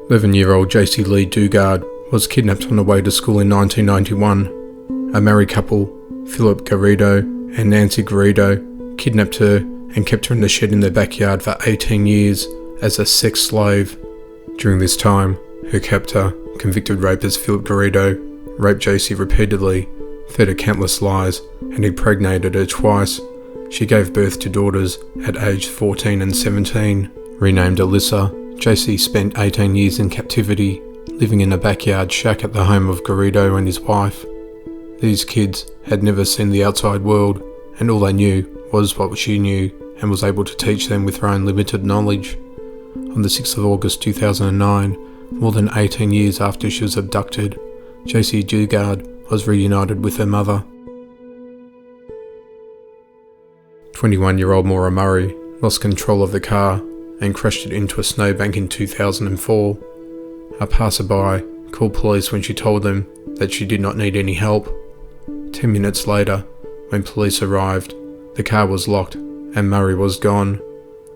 11-year-old Jaycee Lee Dugard was kidnapped on the way to school in 1991. A married couple, Philip Garrido and Nancy Garrido, kidnapped her and kept her in the shed in their backyard for 18 years as a sex slave. During this time, her captor, convicted rapist Philip Garrido, raped Jaycee repeatedly, fed her countless lies, and impregnated her twice. She gave birth to daughters at age 14 and 17. Renamed Alyssa, Jaycee spent 18 years in captivity, living in a backyard shack at the home of Garrido and his wife. These kids had never seen the outside world, and all they knew was what she knew and was able to teach them with her own limited knowledge. On the 6th of August 2009, more than 18 years after she was abducted, Jaycee Dugard was reunited with her mother. 21-year-old Maura Murray lost control of the car and crashed it into a snowbank in 2004. A passerby called police when she told them that she did not need any help. 10 minutes later, when police arrived, the car was locked and Murray was gone.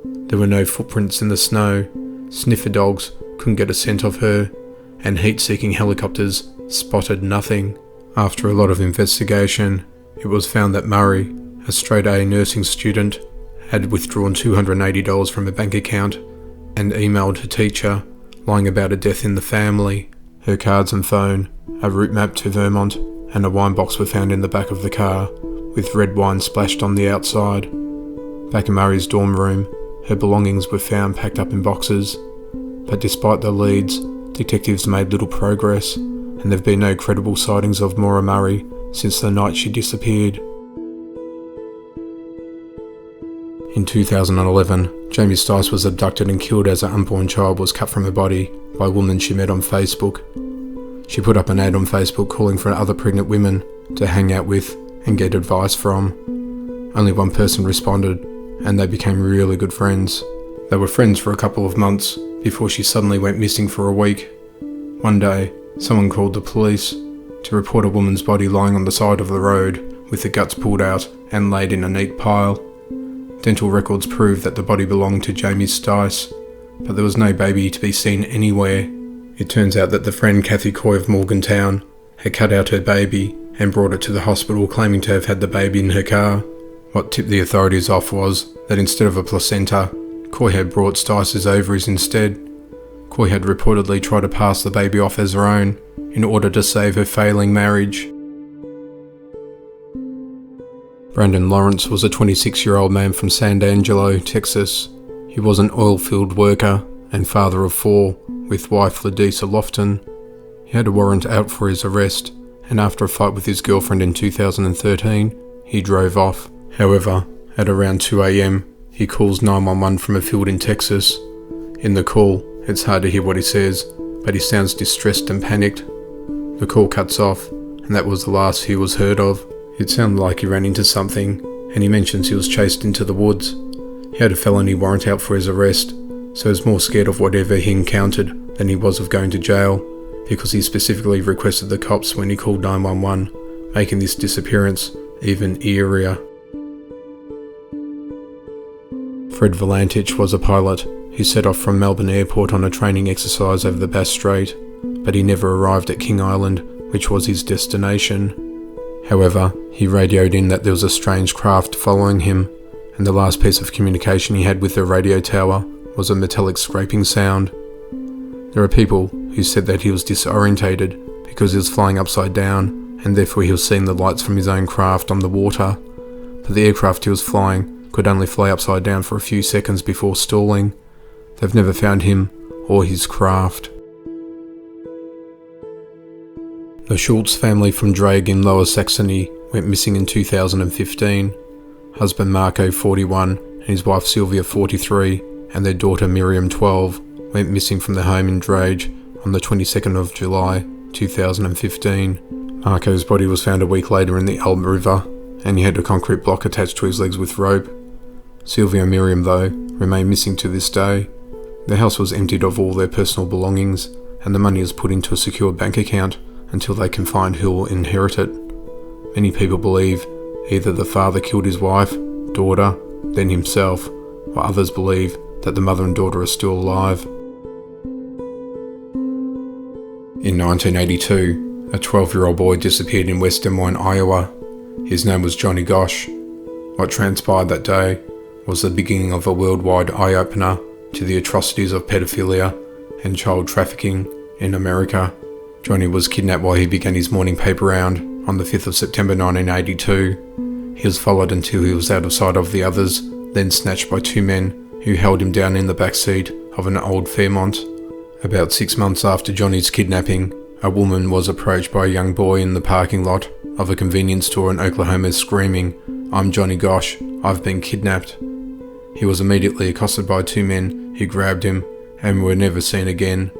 There were no footprints in the snow, sniffer dogs couldn't get a scent of her, and heat-seeking helicopters spotted nothing. After a lot of investigation, it was found that Murray, a straight-A nursing student, had withdrawn $280 from her bank account and emailed her teacher, lying about a death in the family. Her cards and phone, a route map to Vermont, and a wine box were found in the back of the car, with red wine splashed on the outside. Back in Murray's dorm room, her belongings were found packed up in boxes, but despite the leads, detectives made little progress, and there have been no credible sightings of Maura Murray since the night she disappeared. In 2011, Jamie Stice was abducted and killed as her unborn child was cut from her body by a woman she met on Facebook. She put up an ad on Facebook calling for other pregnant women to hang out with and get advice from. Only one person responded, and they became really good friends. They were friends for a couple of months before she suddenly went missing for a week. One day, someone called the police to report a woman's body lying on the side of the road with the guts pulled out and laid in a neat pile. Dental records proved that the body belonged to Jamie Stice, but there was no baby to be seen anywhere. It turns out that the friend Kathy Coy of Morgantown had cut out her baby and brought it to the hospital claiming to have had the baby in her car. What tipped the authorities off was that instead of a placenta, Coy had brought Stice's ovaries instead. Coy had reportedly tried to pass the baby off as her own in order to save her failing marriage. Brandon Lawrence was a 26-year-old man from San Angelo, Texas. He was an oil-field worker and father of 4, with wife Ladisa Lofton. He had a warrant out for his arrest, and after a fight with his girlfriend in 2013, he drove off. However, at around 2 a.m, he calls 911 from a field in Texas. In the call, it's hard to hear what he says, but he sounds distressed and panicked. The call cuts off, and that was the last he was heard of. It sounded like he ran into something, and he mentions he was chased into the woods. He had a felony warrant out for his arrest, so he was more scared of whatever he encountered than he was of going to jail, because he specifically requested the cops when he called 911, making this disappearance even eerier. Fred Valentich was a pilot. He set off from Melbourne Airport on a training exercise over the Bass Strait, but he never arrived at King Island, which was his destination. However, he radioed in that there was a strange craft following him, and the last piece of communication he had with the radio tower was a metallic scraping sound. There are people who said that he was disorientated because he was flying upside down, and therefore he was seeing the lights from his own craft on the water, but the aircraft he was flying could only fly upside down for a few seconds before stalling. They've never found him or his craft. The Schulze family from Drag in Lower Saxony went missing in 2015. Husband Marco, 41, and his wife Sylvia, 43, and their daughter Miriam, 12, went missing from their home in Drage on the 22nd of July 2015. Marco's body was found a week later in the Elbe River, and he had a concrete block attached to his legs with rope. Sylvia and Miriam, though, remain missing to this day. Their house was emptied of all their personal belongings, and the money was put into a secure bank account until they can find who will inherit it. Many people believe either the father killed his wife, daughter, then himself, while others believe that the mother and daughter are still alive. In 1982, a 12-year-old boy disappeared in West Des Moines, Iowa. His name was Johnny Gosch. What transpired that day was the beginning of a worldwide eye-opener to the atrocities of pedophilia and child trafficking in America. Johnny was kidnapped while he began his morning paper round on the 5th of September 1982. He was followed until he was out of sight of the others, then snatched by two men who held him down in the back seat of an old Fairmont. About 6 months after Johnny's kidnapping, a woman was approached by a young boy in the parking lot of a convenience store in Oklahoma screaming, "I'm Johnny Gosch, I've been kidnapped." He was immediately accosted by two men who grabbed him and were never seen again.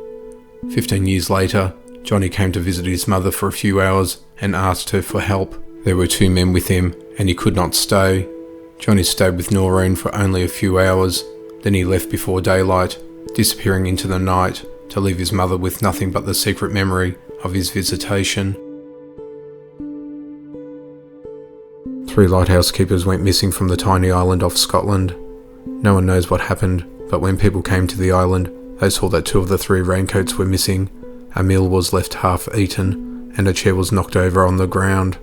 15 years later, Johnny came to visit his mother for a few hours and asked her for help. There were two men with him and he could not stay. Johnny stayed with Noreen for only a few hours, then he left before daylight, disappearing into the night to leave his mother with nothing but the secret memory of his visitation. 3 lighthouse keepers went missing from the tiny island off Scotland. No one knows what happened, but when people came to the island, they saw that 2 of the 3 raincoats were missing, a meal was left half eaten, and a chair was knocked over on the ground.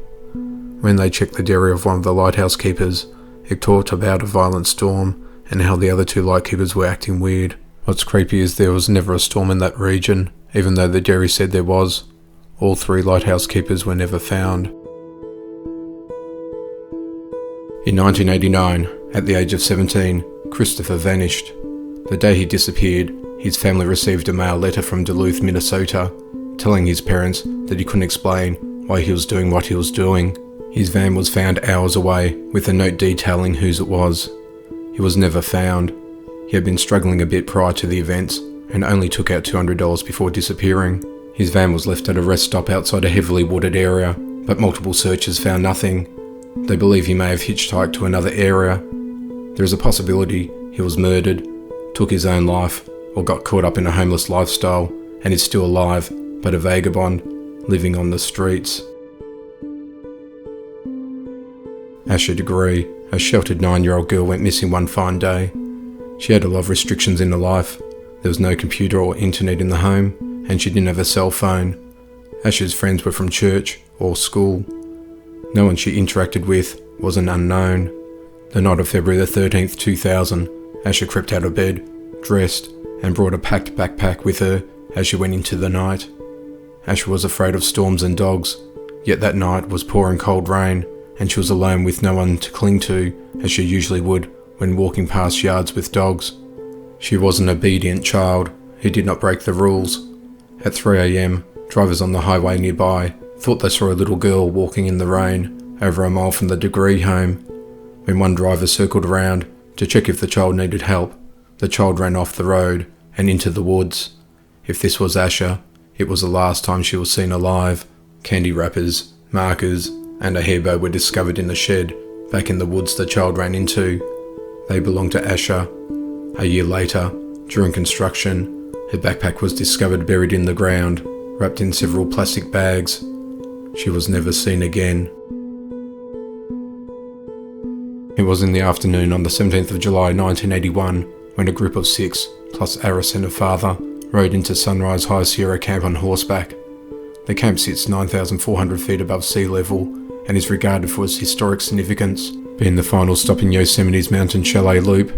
When they checked the diary of one of the lighthouse keepers, it talked about a violent storm and how the other 2 lightkeepers were acting weird. What's creepy is there was never a storm in that region, even though the diary said there was. All 3 lighthouse keepers were never found. In 1989, at the age of 17, Christopher vanished. The day he disappeared, his family received a mail letter from Duluth, Minnesota, telling his parents that he couldn't explain why he was doing what he was doing. His van was found hours away, with a note detailing whose it was. He was never found. He had been struggling a bit prior to the events, and only took out $200 before disappearing. His van was left at a rest stop outside a heavily wooded area, but multiple searchers found nothing. They believe he may have hitchhiked to another area. There is a possibility he was murdered, took his own life, or got caught up in a homeless lifestyle, and is still alive, but a vagabond, living on the streets. Asha Degree, a sheltered 9-year-old girl, went missing one fine day. She had a lot of restrictions in her life. There was no computer or internet in the home, and she didn't have a cell phone. Asha's friends were from church or school. No one she interacted with was an unknown. The night of February the 13th, 2000, Asha crept out of bed, dressed, and brought a packed backpack with her as she went into the night. Asha was afraid of storms and dogs, yet that night was pouring cold rain, and she was alone with no one to cling to, as she usually would when walking past yards with dogs. She was an obedient child who did not break the rules. At 3 a.m, drivers on the highway nearby thought they saw a little girl walking in the rain over a mile from the Degree home. When one driver circled around to check if the child needed help, the child ran off the road and into the woods. If this was Asha, it was the last time she was seen alive. Candy wrappers, markers, and a hairbow were discovered in the shed back in the woods the child ran into. They belonged to Asha. A year later, during construction, her backpack was discovered buried in the ground, wrapped in several plastic bags. She was never seen again. It was in the afternoon on the 17th of July 1981 when a group of 6, plus Arras and her father, rode into Sunrise High Sierra Camp on horseback. The camp sits 9,400 feet above sea level and is regarded for its historic significance, being the final stop in Yosemite's Mountain Chalet Loop.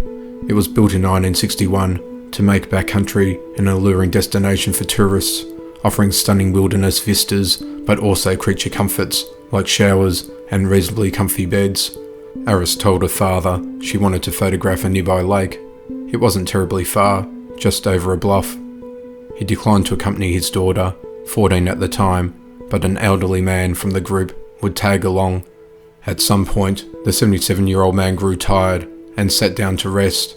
It was built in 1961 to make backcountry an alluring destination for tourists, offering stunning wilderness vistas but also creature comforts like showers and reasonably comfy beds. Arras told her father she wanted to photograph a nearby lake. It wasn't terribly far, just over a bluff. He declined to accompany his daughter, 14 at the time, but an elderly man from the group would tag along. At some point, the 77-year-old man grew tired and sat down to rest.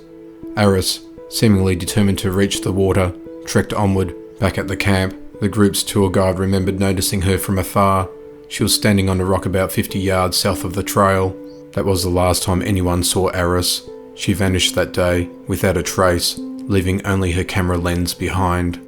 Arras, seemingly determined to reach the water, trekked onward. Back at the camp, the group's tour guide remembered noticing her from afar. She was standing on a rock about 50 yards south of the trail. That was the last time anyone saw Arras. She vanished that day without a trace, leaving only her camera lens behind.